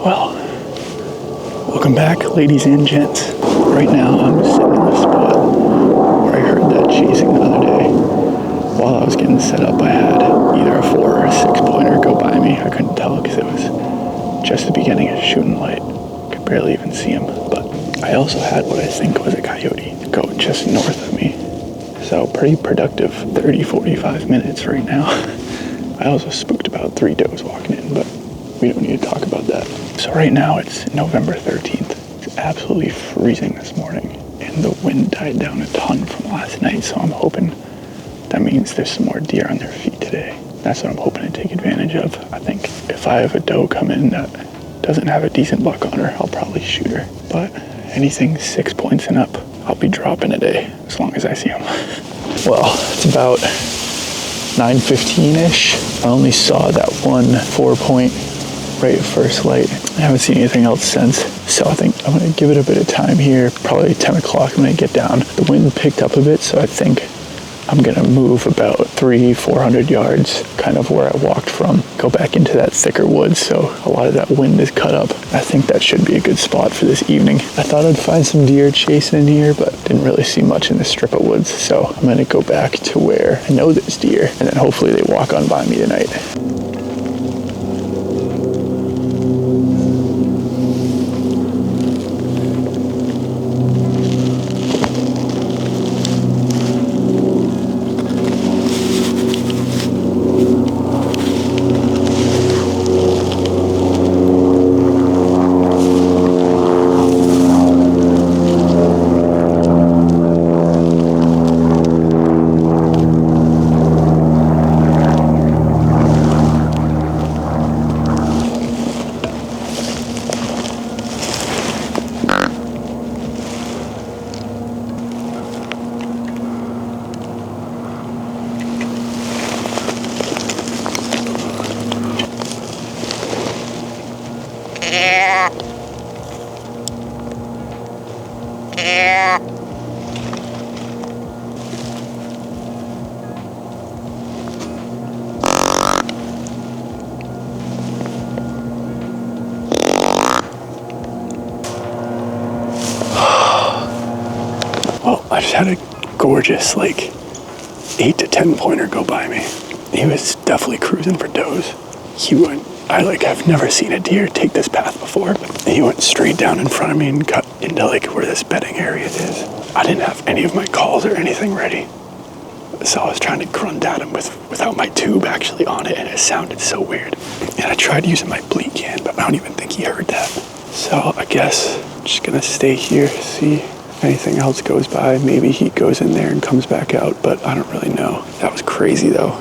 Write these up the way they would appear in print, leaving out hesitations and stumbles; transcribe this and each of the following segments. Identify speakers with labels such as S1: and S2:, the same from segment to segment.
S1: Well, welcome back, ladies and gents. Right now, I'm sitting in the spot where I heard that chasing the other day. While I was getting set up, I had either a 4 or a 6 pointer go by me. I couldn't tell because it was just the beginning of shooting light. Could barely even see him. But I also had what I think was a coyote go just north of me. So pretty productive 30-45 minutes right now. I also spooked about 3 does walking in, but we don't need to talk about that. So right now it's November 13th. It's absolutely freezing this morning, and the wind died down a ton from last night, so I'm hoping that means there's some more deer on their feet today. That's what I'm hoping to take advantage of. I think if I have a doe come in that doesn't have a decent buck on her, I'll probably shoot her. But anything 6 points and up, I'll be dropping today, as long as I see them. Well, it's about 9:15-ish. I only saw that one 4-point right at first light. I haven't seen anything else since, so I think I'm gonna give it a bit of time here. Probably 10 o'clock I'm gonna get down. The wind picked up a bit, so I think I'm gonna move about 300-400 yards, kind of where I walked from, go back into that thicker woods, so a lot of that wind is cut up. I think that should be a good spot for this evening. I thought I'd find some deer chasing in here, but didn't really see much in this strip of woods, so I'm gonna go back to where I know there's deer, and then hopefully they walk on by me tonight. Well, I just had a gorgeous, 8 to 10 pointer go by me. He was definitely cruising for does. I've never seen a deer take this path before, but he went straight down in front of me and cut into where this bedding area is. I didn't have any of my calls or anything ready, so I was trying to grunt at him without my tube actually on it, and it sounded so weird. And I tried using my bleed can, but I don't even think he heard that. So I guess I'm just gonna stay here, see if anything else goes by. Maybe he goes in there and comes back out, but I don't really know. That was crazy though.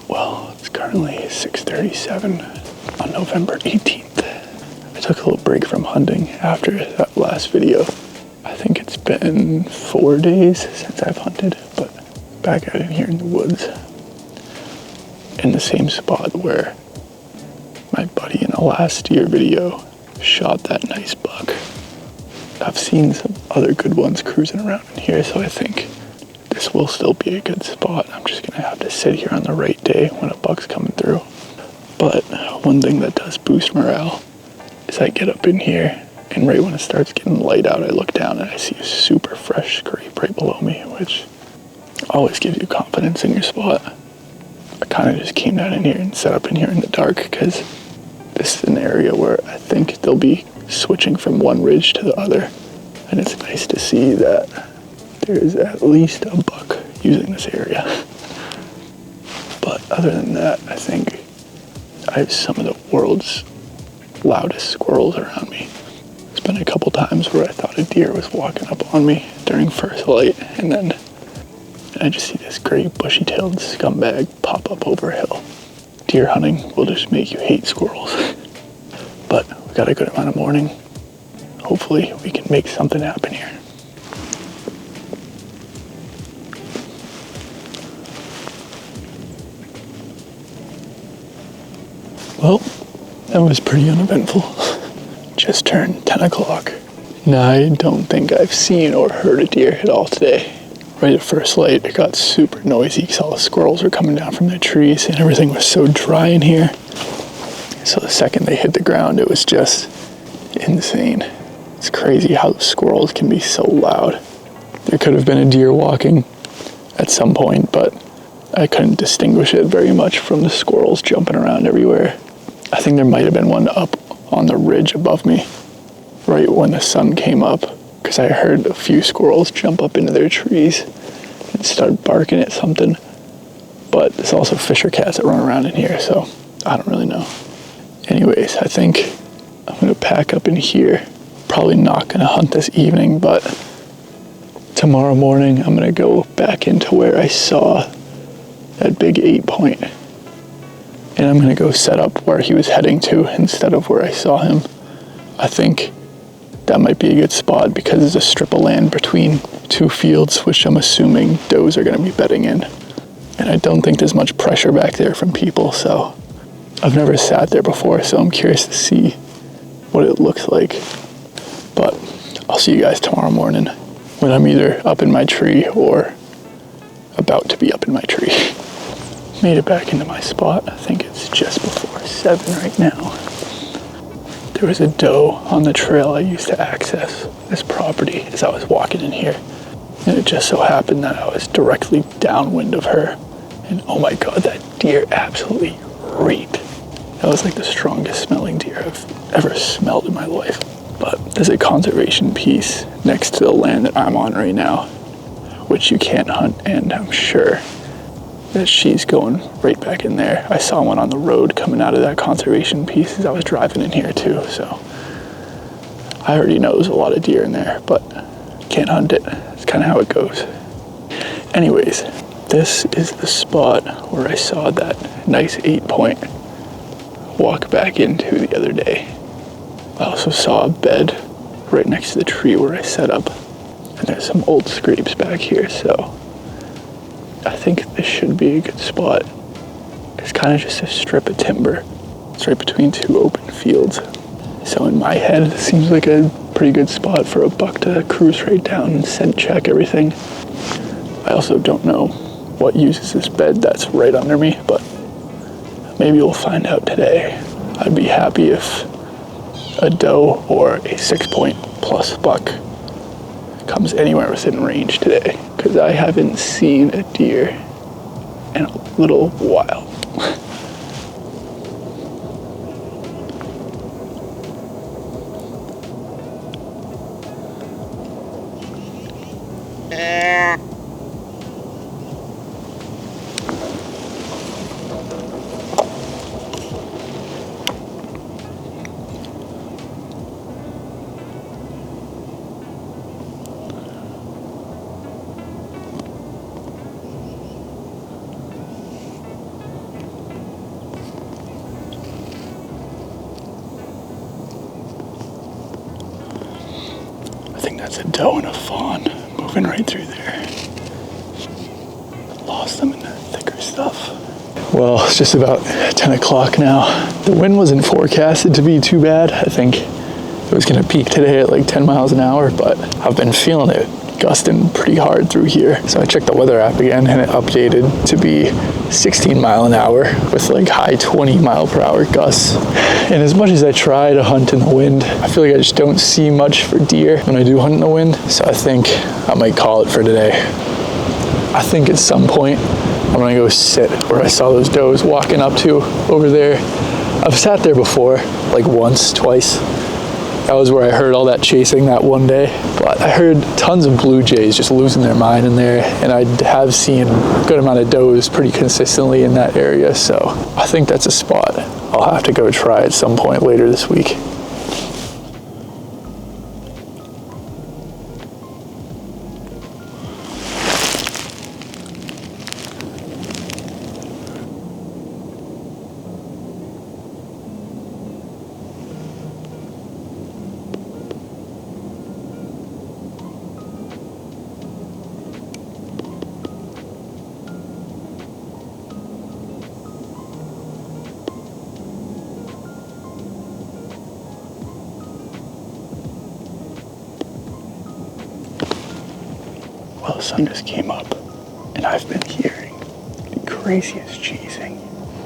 S1: Well, it's currently 6:37 on November 18th. I took a little break from hunting after that last video. I think it's been 4 days since I've hunted, but back out in here in the woods, in the same spot where my buddy in the last deer video shot that nice buck. I've seen some other good ones cruising around in here, so I think this will still be a good spot. I'm just gonna have to sit here on the right day when a buck's coming through. But one thing that does boost morale is I get up in here, and right when it starts getting light out, I look down and I see a super fresh scrape right below me, which always gives you confidence in your spot. I kind of just came down in here and set up in here in the dark because this is an area where I think they'll be switching from one ridge to the other, and it's nice to see that there's at least a buck using this area. But other than that, I think I have some of the world's loudest squirrels around me. There's been a couple times where I thought a deer was walking up on me during first light, and then I just see this great bushy-tailed scumbag pop up over a hill. Deer hunting will just make you hate squirrels. But we got a good amount of morning. Hopefully we can make something happen here. Well, that was pretty uneventful. Just turned 10 o'clock. And I don't think I've seen or heard a deer at all today. Right at first light, it got super noisy because all the squirrels were coming down from their trees and everything was so dry in here. So the second they hit the ground, it was just insane. It's crazy how the squirrels can be so loud. There could have been a deer walking at some point, but I couldn't distinguish it very much from the squirrels jumping around everywhere. I think there might have been one up on the ridge above me right when the sun came up, because I heard a few squirrels jump up into their trees and start barking at something. But there's also fisher cats that run around in here, so I don't really know. Anyways, I think I'm gonna pack up in here. Probably not gonna hunt this evening, but tomorrow morning I'm gonna go back into where I saw that big 8-point. And I'm gonna go set up where he was heading to instead of where I saw him. I think that might be a good spot because there's a strip of land between two fields, which I'm assuming does are gonna be bedding in. And I don't think there's much pressure back there from people, so I've never sat there before, so I'm curious to see what it looks like. But I'll see you guys tomorrow morning when I'm either up in my tree or about to be up in my tree. Made it back into my spot. I think it's just before 7 right now. There was a doe on the trail I used to access this property as I was walking in here. And it just so happened that I was directly downwind of her. And oh my God, that deer absolutely reeked. That was like the strongest smelling deer I've ever smelled in my life. But there's a conservation piece next to the land that I'm on right now, which you can't hunt, and I'm sure that she's going right back in there. I saw one on the road coming out of that conservation piece as I was driving in here too, so I already know there's a lot of deer in there, but can't hunt it. It's kind of how it goes. Anyways, this is the spot where I saw that nice 8-point walk back into the other day. I also saw a bed right next to the tree where I set up, and there's some old scrapes back here, so I think this should be a good spot. It's kind of just a strip of timber. It's right between two open fields. So in my head, it seems like a pretty good spot for a buck to cruise right down and scent check everything. I also don't know what uses this bed that's right under me, but maybe we'll find out today. I'd be happy if a doe or a 6-point plus buck comes anywhere within range today, because I haven't seen a deer in a little while. That's a doe and a fawn moving right through there. Lost them in the thicker stuff. Well, it's just about 10 o'clock now. The wind wasn't forecasted to be too bad. I think it was gonna peak today at like 10 miles an hour, but I've been feeling it gusting pretty hard through here. So I checked the weather app again and it updated to be 16 mile an hour with like high 20 mile per hour gusts. And as much as I try to hunt in the wind, I feel like I just don't see much for deer when I do hunt in the wind. So I think I might call it for today. I think at some point I'm gonna go sit where I saw those does walking up to over there. I've sat there before, like once, twice. That was where I heard all that chasing that one day. But I heard tons of blue jays just losing their mind in there, and I have seen a good amount of does pretty consistently in that area, so I think that's a spot I'll have to go try at some point later this week. Well, the sun just came up, and I've been hearing the craziest cheesing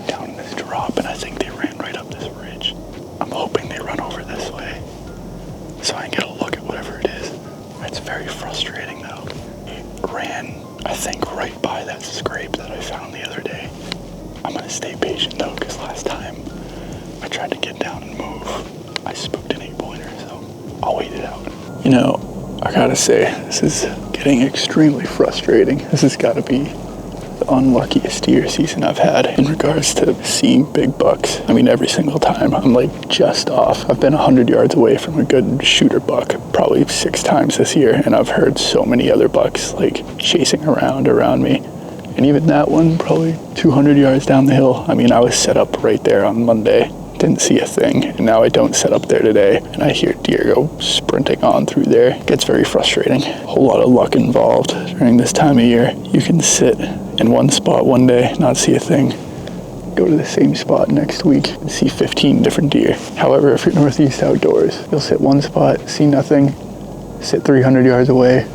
S1: down this drop, and I think they ran right up this ridge. I'm hoping they run over this way so I can get a look at whatever it is. It's very frustrating though. It ran, I think, right by that scrape that I found the other day. I'm gonna stay patient though, because last time I tried to get down and move, I spooked an 8-pointer, so I'll wait it out. You know, I gotta say, this is getting extremely frustrating. This has gotta be the unluckiest deer season I've had in regards to seeing big bucks. I mean, every single time I'm like just off. I've been 100 yards away from a good shooter buck probably 6 times this year, and I've heard so many other bucks like chasing around me. And even that one, probably 200 yards down the hill. I mean, I was set up right there on Monday, didn't see a thing, and now I don't set up there today, and I hear deer go sprinting on through there. It gets very frustrating. A whole lot of luck involved during this time of year. You can sit in one spot one day, not see a thing, go to the same spot next week and see 15 different deer. However, if you're Northeast Outdoors, you'll sit one spot, see nothing, sit 300 yards away,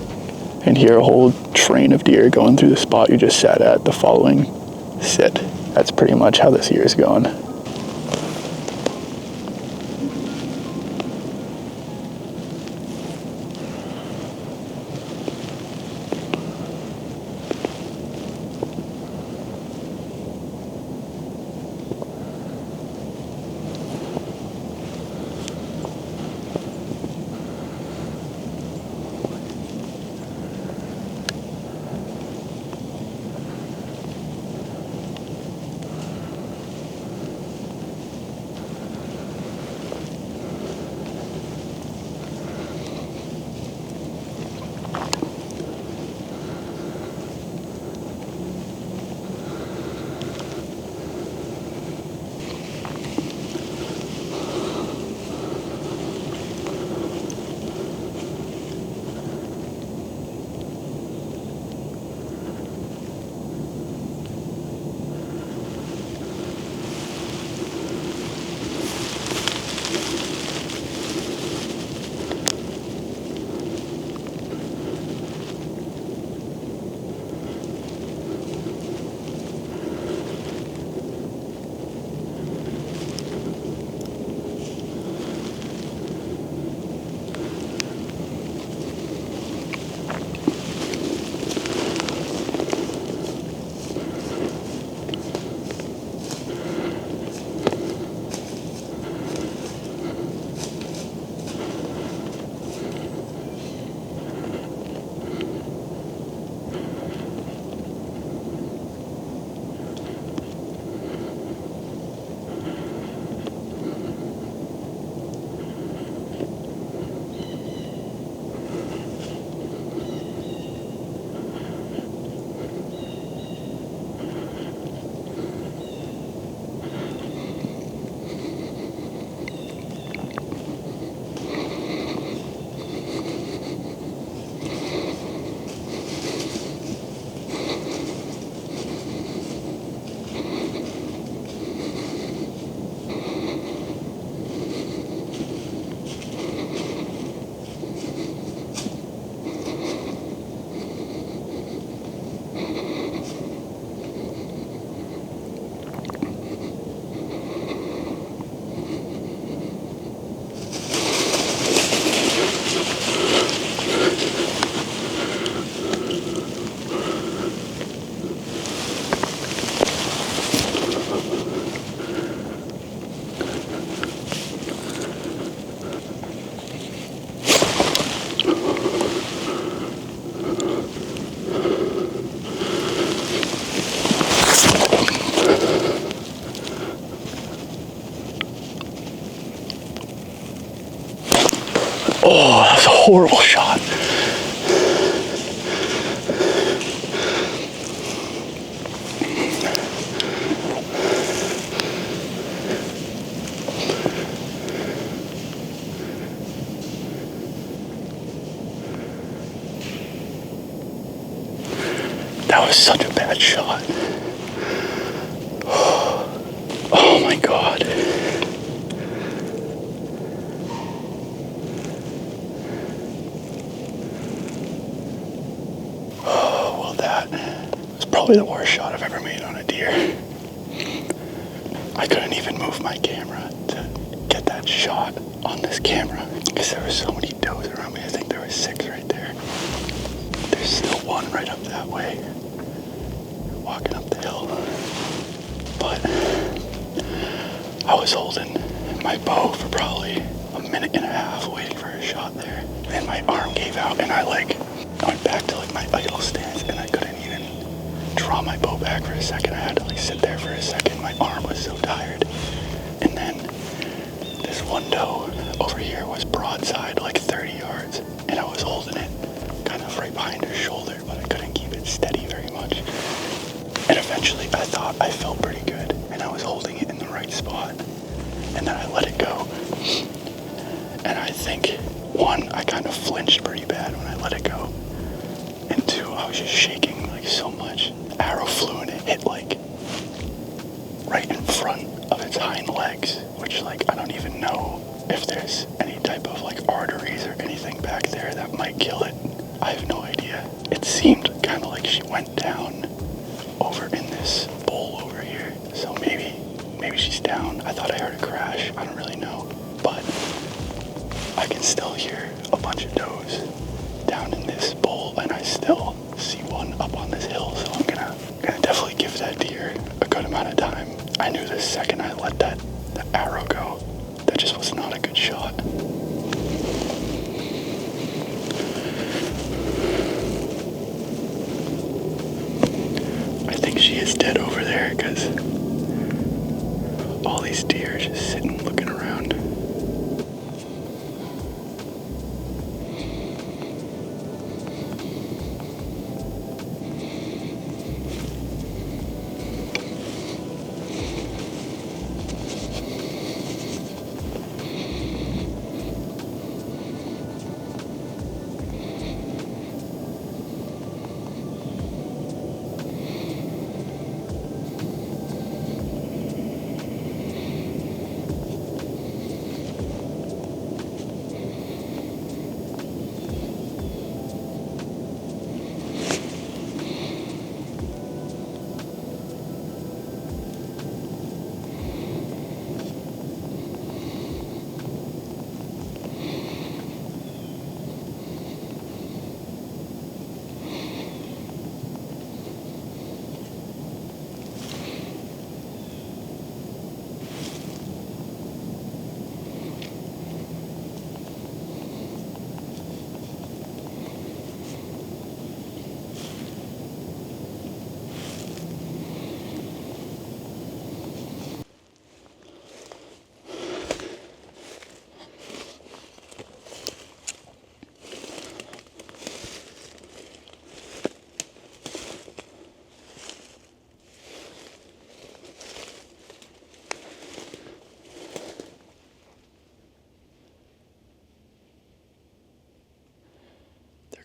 S1: and hear a whole train of deer going through the spot you just sat at the following sit. That's pretty much how this year is going. Oh, that was a horrible shot. That was such a bad shot. Oh my God. probably the worst shot I've ever made on a deer. I couldn't even move my camera to get that shot on this camera because there were so many does around me. I think there were 6 right there. There's still one right up that way, walking up the hill. But I was holding my bow for probably a minute and a half waiting for a shot there. And my arm gave out and I went back to my idle stance and I couldn't even draw my bow back for a second. I had to sit there for a second. My arm was so tired. And then this one doe over here was broadside 30 yards and I was holding it kind of right behind her shoulder, but I couldn't keep it steady very much. And eventually I thought I felt pretty good and I was holding it in the right spot. And then I let it go. And I think, 1, I kind of flinched pretty bad when I let it go. And 2, I was just shaking so much. The arrow flew and it hit right in front of its hind legs, which I don't even know if there's any type of arteries or anything back there that might kill it. I have no idea. It seemed kind of like she went down over in this bowl over here. So maybe she's down. I thought I heard a crash. I don't really know. But I can still hear a bunch of does down in this bowl, and I still see one up on this hill. So I'm gonna definitely give that deer a good amount of time. I knew the second I let that arrow go, that just was not a good shot. I think she is dead over there because all these deer are just sitting looking around.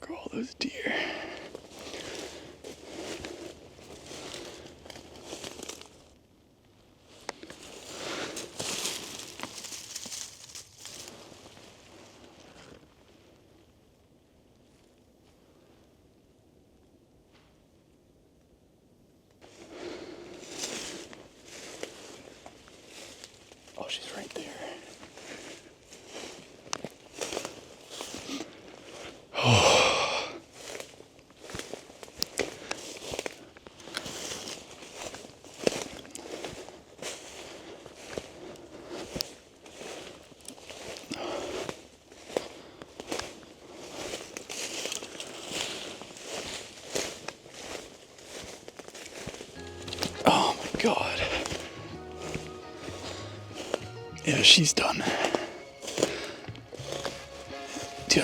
S1: All those deer. Oh, she's right there. Oh. God. Yeah, she's done. Dude,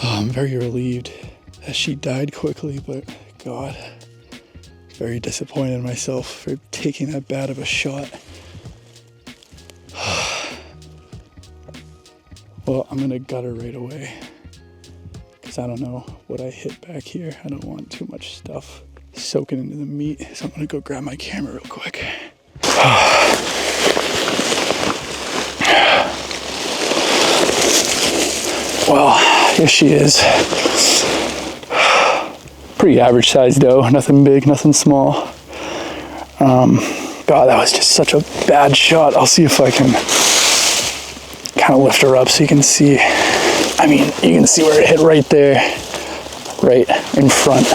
S1: I'm very relieved that she died quickly, but God, very disappointed in myself for taking that bad of a shot. Well, I'm gonna gut her right away because I don't know what I hit back here. I don't want too much stuff soaking into the meat, so I'm gonna go grab my camera real quick. Well, here she is. pretty average sized doe, nothing big, nothing small. God, that was just such a bad shot. I'll see if I can kind of lift her up so you can see. I mean, you can see where it hit right there, right in front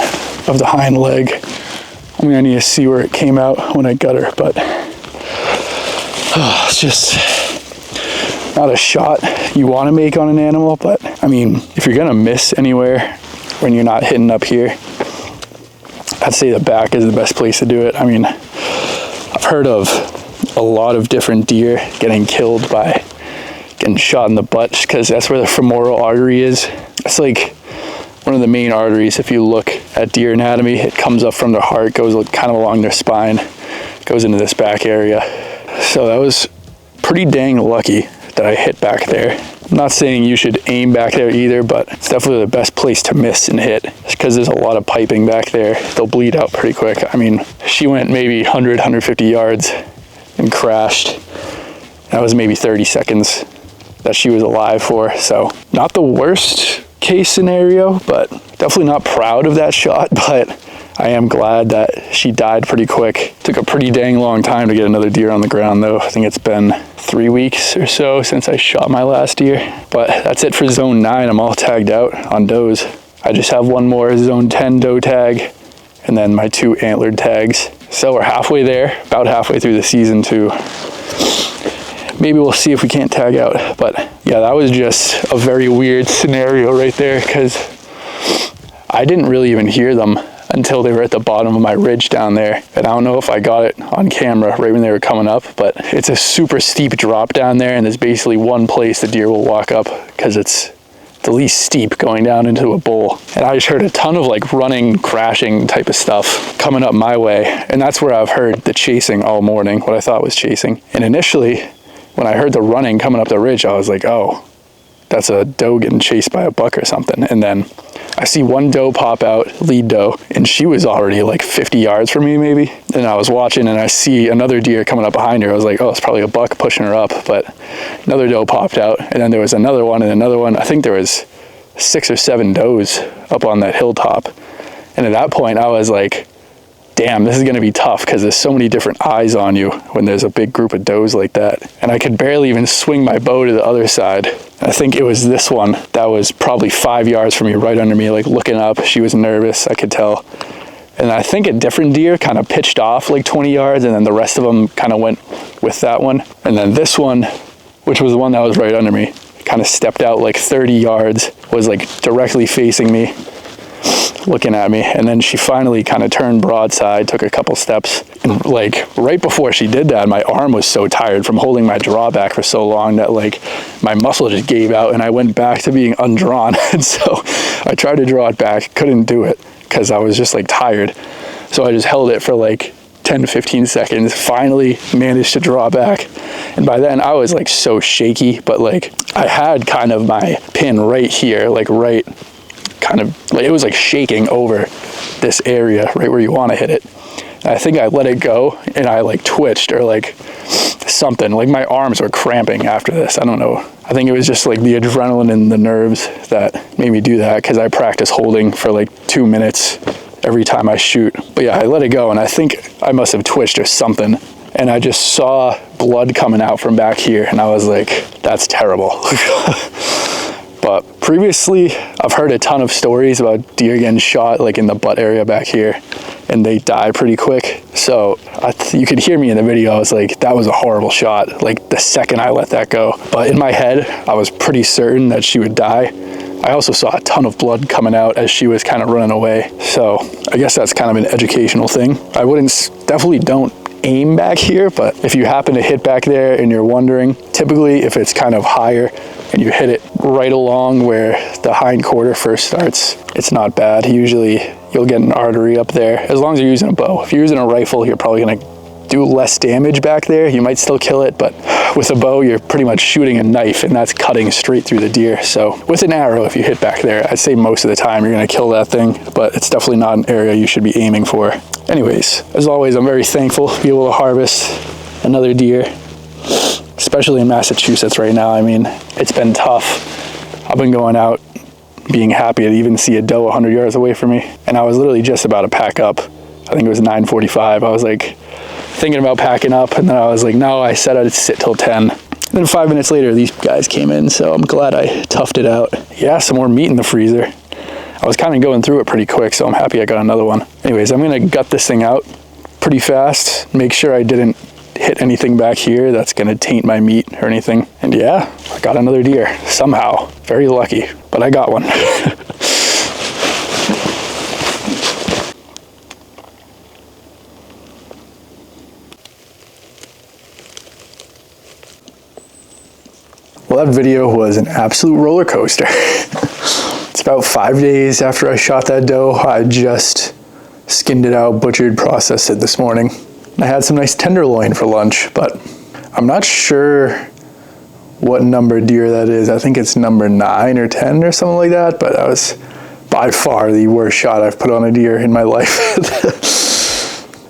S1: of the hind leg. I'm gonna need to see where it came out when I gut her, but it's just not a shot you want to make on an animal. But I mean, if you're gonna miss anywhere when you're not hitting up here, I'd say the back is the best place to do it. I mean, I've heard of a lot of different deer getting killed by getting shot in the butt because that's where the femoral artery is. It's like one of the main arteries. If you look at deer anatomy, it comes up from their heart, goes kind of along their spine, goes into this back area. So that was pretty dang lucky that I hit back there. I'm not saying you should aim back there either, but it's definitely the best place to miss and hit because there's a lot of piping back there. They'll bleed out pretty quick. I mean, she went maybe 100, 150 yards and crashed. That was maybe 30 seconds that she was alive for. So not the worst case scenario, but definitely not proud of that shot, but I am glad that she died pretty quick. Took a pretty dang long time to get another deer on the ground though. I think it's been 3 weeks or so since I shot my last deer. But that's it for zone 9. I'm all tagged out on does. I just have one more zone 10 doe tag and then my 2 antlered tags. So we're halfway there, about halfway through the season too. Maybe we'll see if we can't tag out. But yeah, that was just a very weird scenario right there because I didn't really even hear them until they were at the bottom of my ridge down there. And I don't know if I got it on camera right when they were coming up, but it's a super steep drop down there and there's basically one place the deer will walk up because it's the least steep going down into a bowl. And I just heard a ton of like running, crashing type of stuff coming up my way. And that's where I've heard the chasing all morning, what I thought was chasing. And initially, when I heard the running coming up the ridge, I was like, oh, that's a doe getting chased by a buck or something. And then I see one doe pop out, lead doe, and she was already like 50 yards from me maybe. And I was watching and I see another deer coming up behind her. I was like, oh, it's probably a buck pushing her up. But another doe popped out and then there was another one and another one. I think there was 6 or 7 does up on that hilltop. And at that point I was like, damn, this is gonna be tough because there's so many different eyes on you when there's a big group of does like that. And I could barely even swing my bow to the other side. I think it was this one that was probably 5 yards from me, right under me, like looking up. She was nervous, I could tell. And I think a different deer kind of pitched off like 20 yards and then the rest of them kind of went with that one. And then this one, which was the one that was right under me, kind of stepped out like 30 yards, was like directly facing me, looking at me. And then she finally kind of turned broadside, took a couple steps, and like right before she did that, my arm was so tired from holding my draw back for so long that like my muscle just gave out and I went back to being undrawn. And so I tried to draw it back, couldn't do it because I was just like tired. So I just held it for like 10-15 seconds, finally managed to draw back. And by then I was like so shaky, but like I had kind of my pin right here, like right kind of like it was like shaking over this area right where you want to hit it. And I think I let it go and I like twitched or like something, like my arms were cramping after this. I don't know. I think it was just like the adrenaline and the nerves that made me do that because I practice holding for like 2 minutes every time I shoot. But yeah, I let it go and I think I must have twitched or something. And I just saw blood coming out from back here and I was like, that's terrible. But previously, I've heard a ton of stories about deer getting shot like in the butt area back here and they die pretty quick. So you could hear me in the video. I was like, that was a horrible shot. Like the second I let that go. But in my head, I was pretty certain that she would die. I also saw a ton of blood coming out as she was kind of running away. So I guess that's kind of an educational thing. I definitely don't aim back here, but if you happen to hit back there and you're wondering, typically if it's kind of higher and you hit it right along where the hind quarter first starts, it's not bad. Usually you'll get an artery up there as long as you're using a bow. If you're using a rifle, you're probably gonna do less damage back there. You might still kill it, but with a bow, you're pretty much shooting a knife and that's cutting straight through the deer. So with an arrow, if you hit back there, I'd say most of the time you're gonna kill that thing, but it's definitely not an area you should be aiming for. Anyways, as always, I'm very thankful to be able to harvest another deer, especially in Massachusetts right now. I mean, it's been tough. I've been going out being happy to even see a doe 100 yards away from me. And I was literally just about to pack up. I think it was 9:45. I was like thinking about packing up, and then I was like, no, I said I'd sit till 10. And then 5 minutes later, these guys came in, so I'm glad I toughed it out. Yeah, some more meat in the freezer. I was kind of going through it pretty quick, so I'm happy I got another one. Anyways, I'm gonna gut this thing out pretty fast, make sure I didn't hit anything back here that's gonna taint my meat or anything. And yeah, I got another deer somehow. Very lucky, but I got one. Well, that video was an absolute roller coaster. It's about 5 days after I shot that doe. I just skinned it out, butchered, processed it this morning. I had some nice tenderloin for lunch, but I'm not sure what number deer that is. I think it's number 9 or 10 or something like that, but that was by far the worst shot I've put on a deer in my life.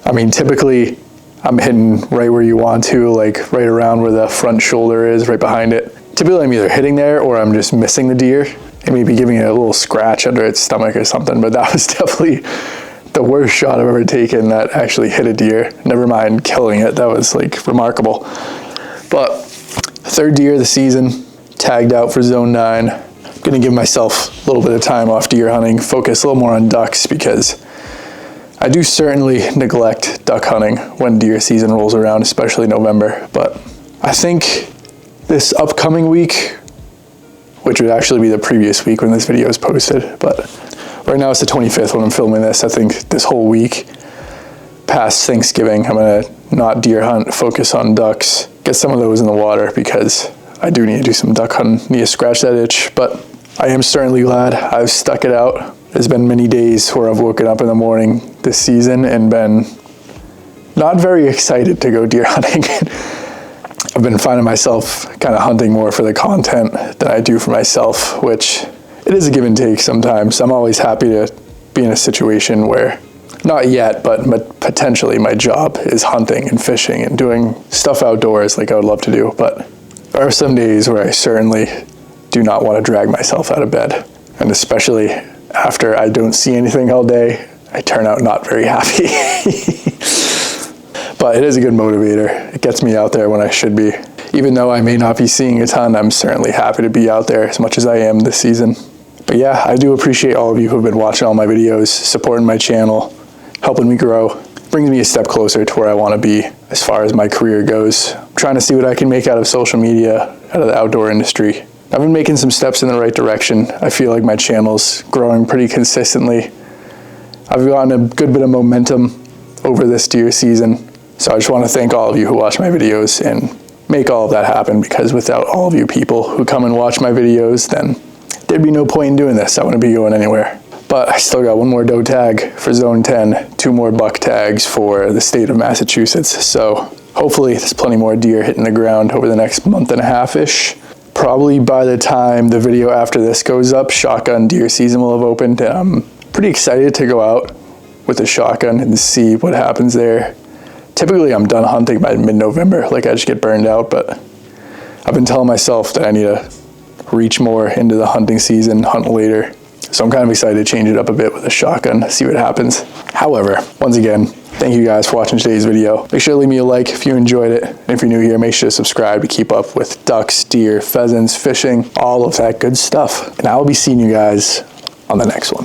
S1: I mean, typically I'm hitting right where you want to, like right around where the front shoulder is, right behind it. Typically I'm either hitting there or I'm just missing the deer and maybe giving it a little scratch under its stomach or something, but that was definitely the worst shot I've ever taken that actually hit a deer. Never mind killing it, that was like remarkable. But third deer of the season, tagged out for zone 9. I'm gonna give myself a little bit of time off deer hunting, focus a little more on ducks, because I do certainly neglect duck hunting when deer season rolls around, especially November. But I think this upcoming week, which would actually be the previous week when this video is posted, but right now it's the 25th when I'm filming this. I think this whole week past Thanksgiving, I'm gonna not deer hunt, focus on ducks, get some of those in the water, because I do need to do some duck hunting, need to scratch that itch. But I am certainly glad I've stuck it out. There's been many days where I've woken up in the morning this season and been not very excited to go deer hunting. I've been finding myself kind of hunting more for the content than I do for myself, which it is a give and take sometimes. I'm always happy to be in a situation where, not yet, but potentially my job is hunting and fishing and doing stuff outdoors like I would love to do. But there are some days where I certainly do not want to drag myself out of bed. And especially after I don't see anything all day, I turn out not very happy. But it is a good motivator. It gets me out there when I should be. Even though I may not be seeing a ton, I'm certainly happy to be out there as much as I am this season. But yeah, I do appreciate all of you who have been watching all my videos, supporting my channel, helping me grow. It brings me a step closer to where I want to be as far as my career goes. I'm trying to see what I can make out of social media, out of the outdoor industry. I've been making some steps in the right direction. I feel like my channel's growing pretty consistently. I've gotten a good bit of momentum over this deer season. So I just want to thank all of you who watch my videos and make all of that happen, because without all of you people who come and watch my videos, then there'd be no point in doing this. I wouldn't be going anywhere. But I still got one more doe tag for zone 10, 2 more buck tags for the state of Massachusetts. So hopefully there's plenty more deer hitting the ground over the next month and a half-ish. Probably by the time the video after this goes up, shotgun deer season will have opened. And I'm pretty excited to go out with a shotgun and see what happens there. Typically I'm done hunting by mid-November, like I just get burned out, but I've been telling myself that I need to reach more into the hunting season, hunt later. So I'm kind of excited to change it up a bit with a shotgun, see what happens. However, once again, thank you guys for watching today's video. Make sure to leave me a like if you enjoyed it. And if you're new here, make sure to subscribe to keep up with ducks, deer, pheasants, fishing, all of that good stuff. And I will be seeing you guys on the next one.